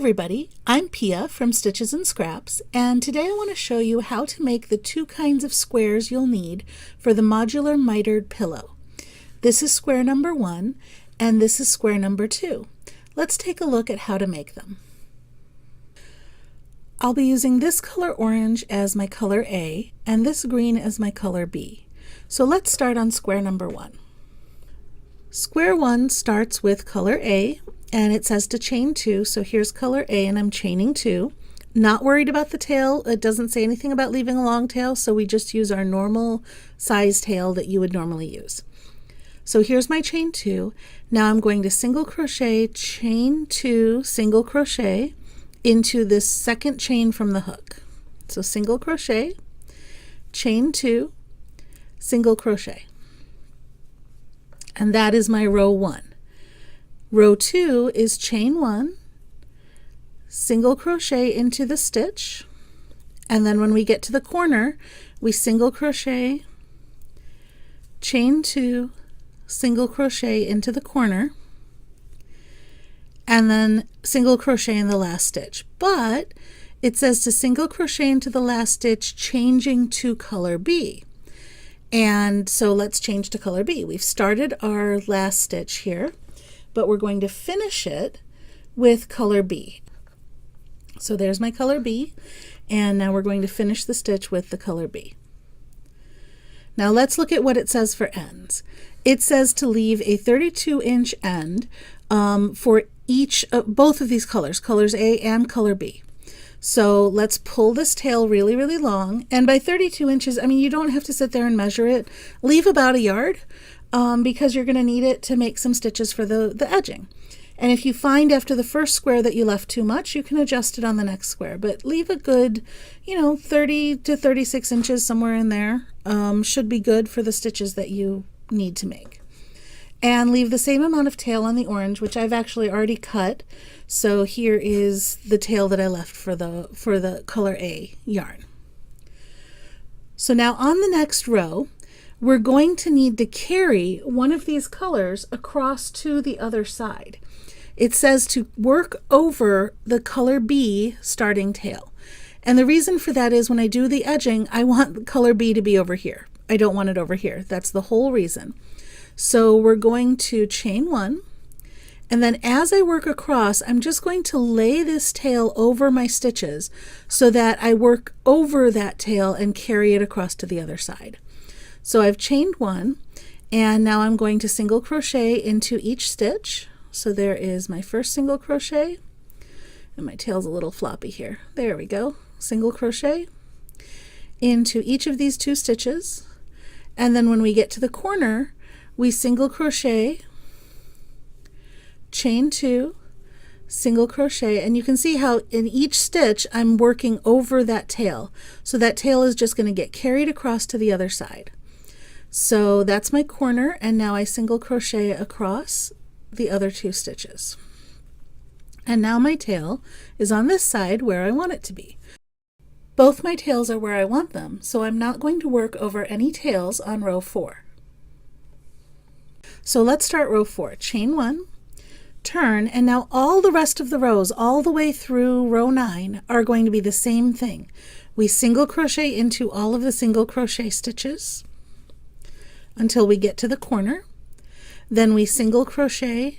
everybody, I'm Pia from Stitches and Scraps, and today I want to show you how to make the two kinds of squares you'll need for the Modular Mitered Pillow. This is square number 1 and this is square number 2. Let's take a look at how to make them. I'll be using this color orange as my color A and this green as my color B. So let's start on square number 1. Square 1 starts with color A, and it says to chain 2, so here's color A and I'm chaining 2. Not worried about the tail. It doesn't say anything about leaving a long tail, so we just use our normal size tail that you would normally use. So here's my chain 2. Now I'm going to single crochet, chain 2, single crochet into this second chain from the hook. So single crochet, chain 2, single crochet. And that is my row 1. Row 2 is chain 1, single crochet into the stitch, and then when we get to the corner, we single crochet, chain 2, single crochet into the corner, and then single crochet in the last stitch. But it says to single crochet into the last stitch, changing to color B. And so let's change to color B. We've started our last stitch here, but we're going to finish it with color B. So there's my color B, and now we're going to finish the stitch with the color B. Now let's look at what it says for ends. It says to leave a 32-inch end for both of these colors, colors A and color B. So let's pull this tail really, really long, and by 32 inches, I mean, you don't have to sit there and measure it. Leave about a yard. Because you're going to need it to make some stitches for the edging. And if you find after the first square that you left too much, you can adjust it on the next square. But leave a good, 30 to 36 inches somewhere in there. Should be good for the stitches that you need to make. And leave the same amount of tail on the orange, which I've actually already cut. So here is the tail that I left for the color A yarn. So now on the next row, we're going to need to carry one of these colors across to the other side. It says to work over the color B starting tail. And the reason for that is when I do the edging, I want color B to be over here. I don't want it over here. That's the whole reason. So we're going to chain 1. And then as I work across, I'm just going to lay this tail over my stitches so that I work over that tail and carry it across to the other side. So I've chained 1, and now I'm going to single crochet into each stitch. So there is my first single crochet, and my tail's a little floppy here. There we go. Single crochet into each of these 2 stitches, and then when we get to the corner, we single crochet, chain 2, single crochet, and you can see how in each stitch I'm working over that tail. So that tail is just going to get carried across to the other side. So that's my corner, and now I single crochet across the other 2 stitches. And now my tail is on this side where I want it to be. Both my tails are where I want them, so I'm not going to work over any tails on row 4. So let's start row 4. Chain 1, turn, and now all the rest of the rows all the way through row 9 are going to be the same thing. We single crochet into all of the single crochet stitches until we get to the corner. Then we single crochet,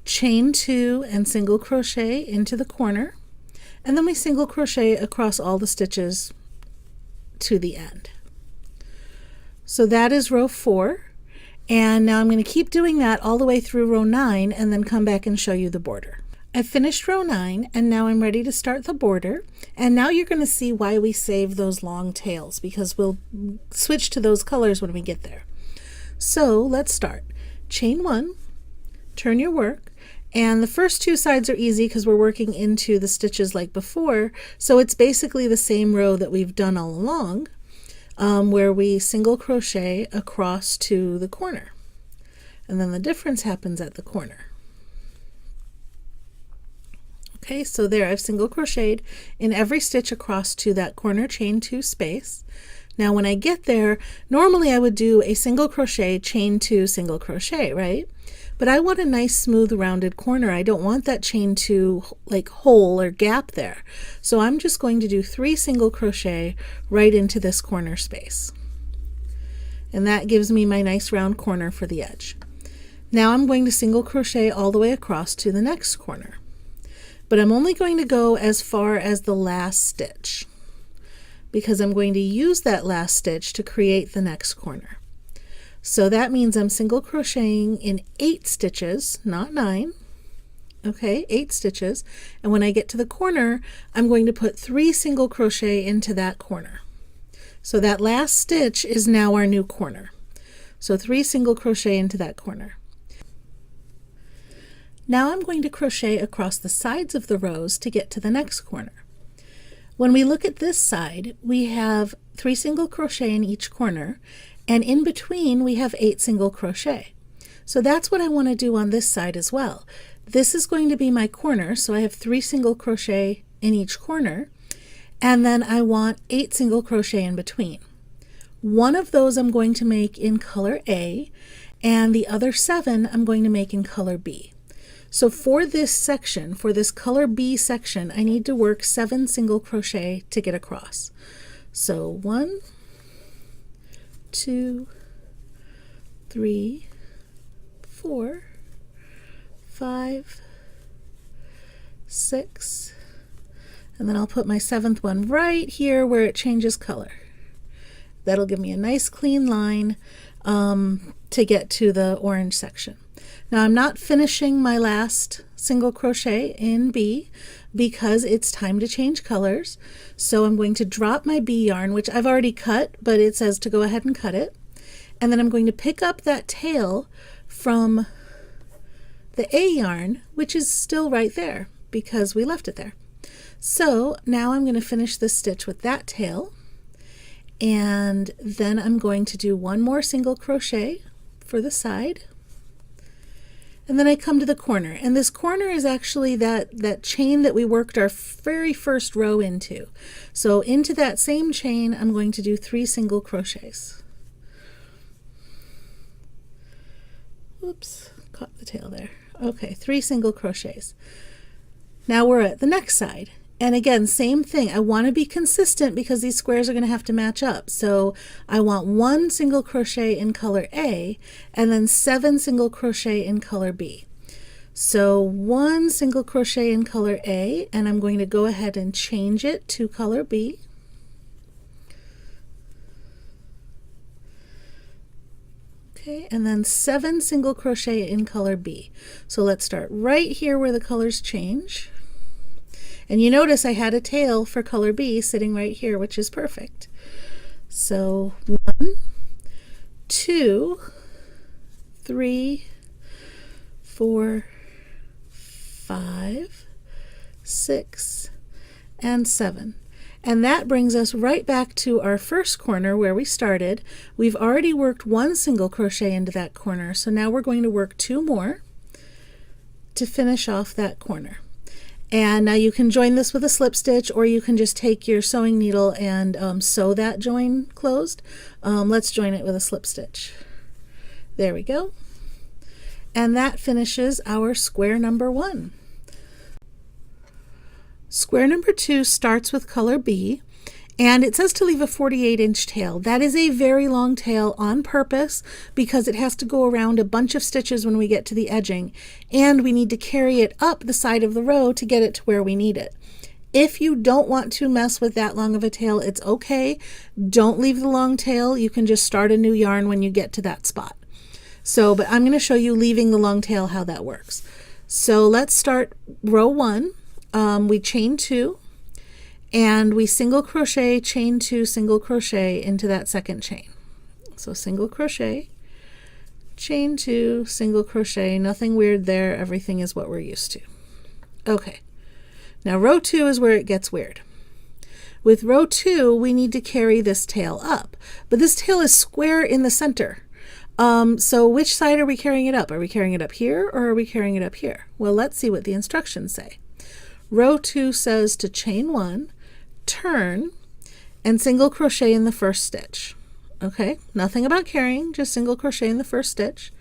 chain 2, and single crochet into the corner, and then we single crochet across all the stitches to the end. So that is row 4, and now I'm going to keep doing that all the way through row 9 and then come back and show you the border. I've finished row 9, and now I'm ready to start the border, and now you're going to see why we save those long tails, because we'll switch to those colors when we get there. So let's start. Chain 1, turn your work, and the first 2 sides are easy because we're working into the stitches like before, so it's basically the same row that we've done all along, where we single crochet across to the corner, and then the difference happens at the corner. Okay, so there I've single crocheted in every stitch across to that corner chain 2 space. Now when I get there, normally I would do a single crochet, chain 2, single crochet, right? but I want a nice smooth rounded corner. I don't want that chain to like hole or gap there. So I'm just going to do 3 single crochet right into this corner space. And that gives me my nice round corner for the edge. Now I'm going to single crochet all the way across to the next corner. But I'm only going to go as far as the last stitch, because I'm going to use that last stitch to create the next corner. So that means I'm single crocheting in 8 stitches, not 9. Okay, 8 stitches. And when I get to the corner, I'm going to put 3 single crochet into that corner. So that last stitch is now our new corner. So 3 single crochet into that corner. Now I'm going to crochet across the sides of the rows to get to the next corner. When we look at this side, we have 3 single crochet in each corner, and in between we have 8 single crochet. So that's what I want to do on this side as well. This is going to be my corner, so I have 3 single crochet in each corner, and then I want 8 single crochet in between. One of those I'm going to make in color A, and the other 7 I'm going to make in color B. So for this section, for this color B section, I need to work 7 single crochet to get across. So 1, 2, 3, 4, 5, 6, and then I'll put my 7th one right here where it changes color. That'll give me a nice clean line to get to the orange section. Now I'm not finishing my last single crochet in B because it's time to change colors. So I'm going to drop my B yarn, which I've already cut, but it says to go ahead and cut it. And then I'm going to pick up that tail from the A yarn, which is still right there because we left it there. So now I'm going to finish this stitch with that tail, and then I'm going to do 1 more single crochet for the side. And then I come to the corner, and this corner is actually that chain that we worked our very first row into. So into that same chain, I'm going to do 3 single crochets. Oops, caught the tail there. Okay, 3 single crochets. Now we're at the next side. And again, same thing. I want to be consistent because these squares are going to have to match up. So I want 1 single crochet in color A and then 7 single crochet in color B. So 1 single crochet in color A, and I'm going to go ahead and change it to color B. Okay, and then 7 single crochet in color B. So let's start right here where the colors change. And you notice I had a tail for color B sitting right here, which is perfect. So 1, 2, 3, 4, 5, 6, and 7. And that brings us right back to our first corner where we started. We've already worked 1 single crochet into that corner, so now we're going to work 2 more to finish off that corner. And now you can join this with a slip stitch, or you can just take your sewing needle and sew that join closed. Let's join it with a slip stitch. There we go. And that finishes our square number 1. Square number 2 starts with color B, and it says to leave a 48-inch tail. That is a very long tail on purpose because it has to go around a bunch of stitches when we get to the edging, and we need to carry it up the side of the row to get it to where we need it. If you don't want to mess with that long of a tail, it's okay. Don't leave the long tail. You can just start a new yarn when you get to that spot. So, but I'm going to show you leaving the long tail, how that works. So let's start row 1. We chain 2. And we single crochet, chain 2, single crochet into that second chain. So single crochet, chain 2, single crochet, nothing weird there, everything is what we're used to. Okay, now row 2 is where it gets weird. With row 2, we need to carry this tail up, but this tail is square in the center. So which side are we carrying it up? Are we carrying it up here, or are we carrying it up here? Well, let's see what the instructions say. Row 2 says to chain 1, turn, and single crochet in the first stitch. Okay, nothing about carrying, just single crochet in the first stitch.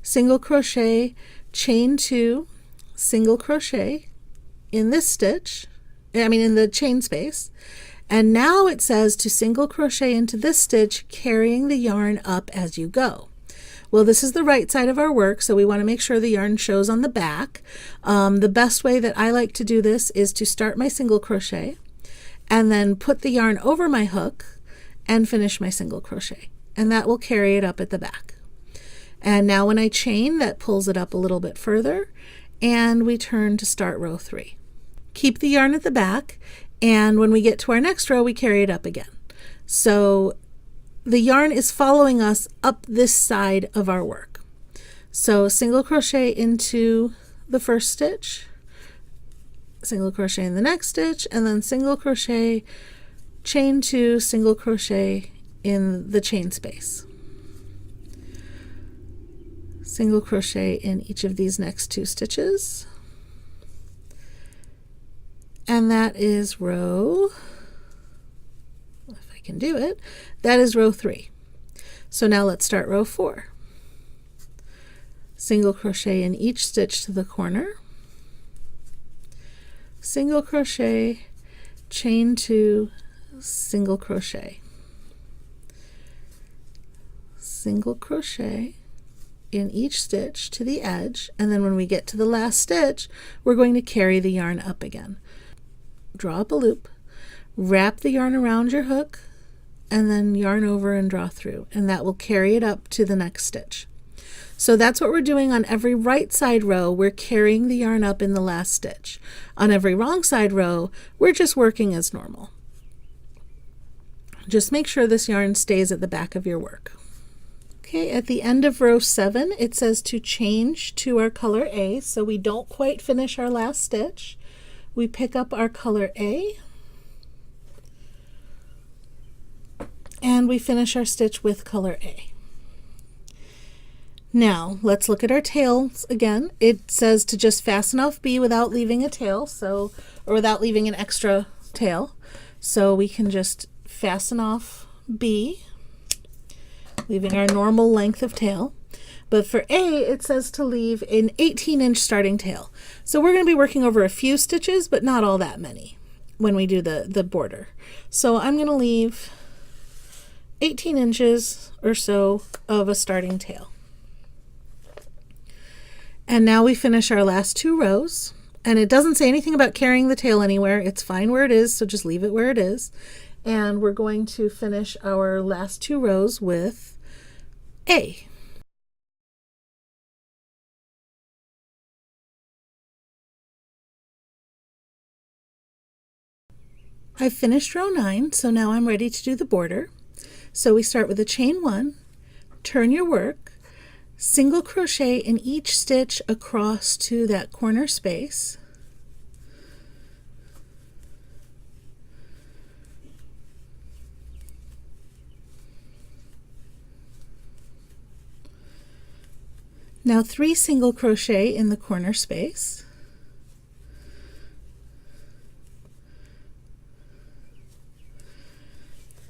single crochet, chain 2, single crochet in this stitch, in the chain space. And now it says to single crochet into this stitch, carrying the yarn up as you go. Well, this is the right side of our work, so we want to make sure the yarn shows on the back. The best way that I like to do this is to start my single crochet and then put the yarn over my hook and finish my single crochet. And that will carry it up at the back. And now when I chain, that pulls it up a little bit further, and we turn to start row 3. Keep the yarn at the back, and when we get to our next row, we carry it up again. So the yarn is following us up this side of our work. So single crochet into the first stitch, single crochet in the next stitch, and then single crochet, chain 2, single crochet in the chain space. Single crochet in each of these next 2 stitches. And that is row, if I can do it, that is row 3. So now let's start row 4. Single crochet in each stitch to the corner. Single crochet, chain 2, single crochet. Single crochet in each stitch to the edge, and then when we get to the last stitch, we're going to carry the yarn up again. Draw up a loop, wrap the yarn around your hook, and then yarn over and draw through, and that will carry it up to the next stitch. So that's what we're doing on every right side row. We're carrying the yarn up in the last stitch. On every wrong side row, we're just working as normal. Just make sure this yarn stays at the back of your work. Okay, at the end of row 7, it says to change to our color A, so we don't quite finish our last stitch. We pick up our color A, and we finish our stitch with color A. Now, let's look at our tails again. It says to just fasten off B without leaving a tail, or without leaving an extra tail. So we can just fasten off B, leaving our normal length of tail. But for A, it says to leave an 18-inch starting tail. So we're going to be working over a few stitches, but not all that many when we do the border. So I'm going to leave 18 inches or so of a starting tail. And now we finish our last 2 rows. And it doesn't say anything about carrying the tail anywhere. It's fine where it is, so just leave it where it is. And we're going to finish our last 2 rows with A. I've finished row 9, so now I'm ready to do the border. So we start with a chain 1, turn your work, single crochet in each stitch across to that corner space. Now 3 single crochet in the corner space.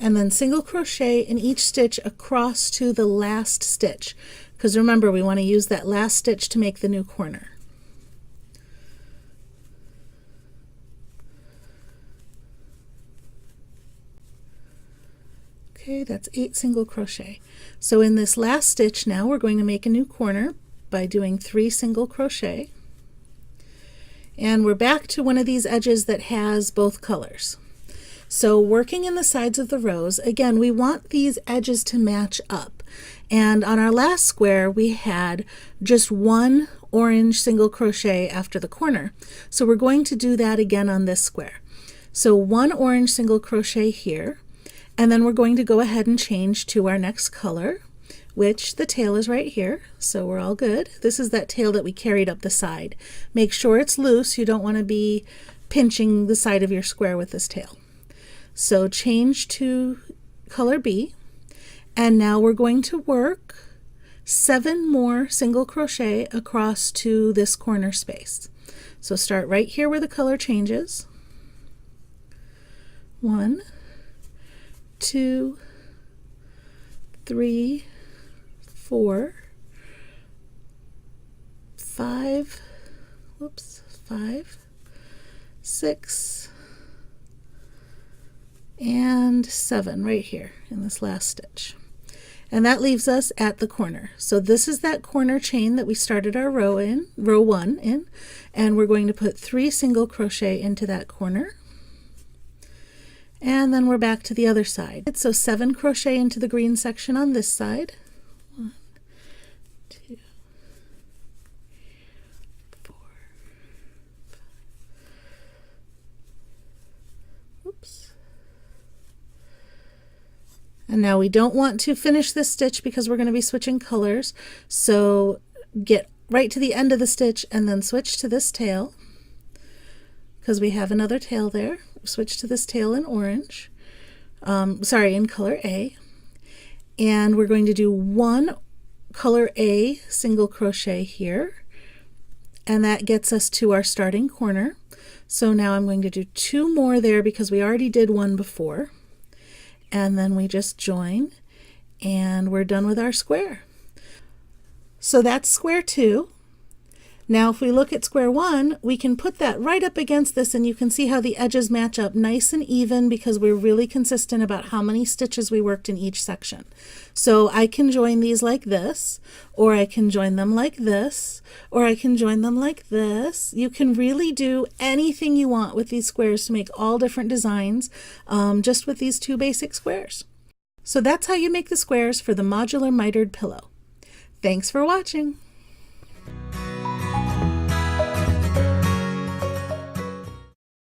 And then single crochet in each stitch across to the last stitch, because remember, we want to use that last stitch to make the new corner. Okay, that's 8 single crochet. So in this last stitch now, we're going to make a new corner by doing 3 single crochet. And we're back to one of these edges that has both colors. So working in the sides of the rows, again, we want these edges to match up. And on our last square, we had just 1 orange single crochet after the corner. So we're going to do that again on this square. So 1 orange single crochet here, and then we're going to go ahead and change to our next color, which the tail is right here, so we're all good. This is that tail that we carried up the side. Make sure it's loose. You don't want to be pinching the side of your square with this tail. So change to color B, and now we're going to work 7 more single crochet across to this corner space. So start right here where the color changes. 1, 2, 3, 4, 5, 6, and 7 right here in this last stitch. And that leaves us at the corner. So this is that corner chain that we started our row 1 in, and we're going to put 3 single crochet into that corner. And then we're back to the other side. So 7 crochet into the green section on this side. 1, 2, 4, 5. Oops. And now we don't want to finish this stitch because we're going to be switching colors. So get right to the end of the stitch and then switch to this tail, because we have another tail there. Switch to this tail in orange, in color A, and we're going to do 1 color A single crochet here, and that gets us to our starting corner. So now I'm going to do 2 more there because we already did 1 before, and then we just join and we're done with our square. So that's square 2. Now if we look at square 1, we can put that right up against this, and you can see how the edges match up nice and even because we're really consistent about how many stitches we worked in each section. So I can join these like this, or I can join them like this, or I can join them like this. You can really do anything you want with these squares to make all different designs just with these 2 basic squares. So that's how you make the squares for the Modular Mitered Pillow. Thanks for watching.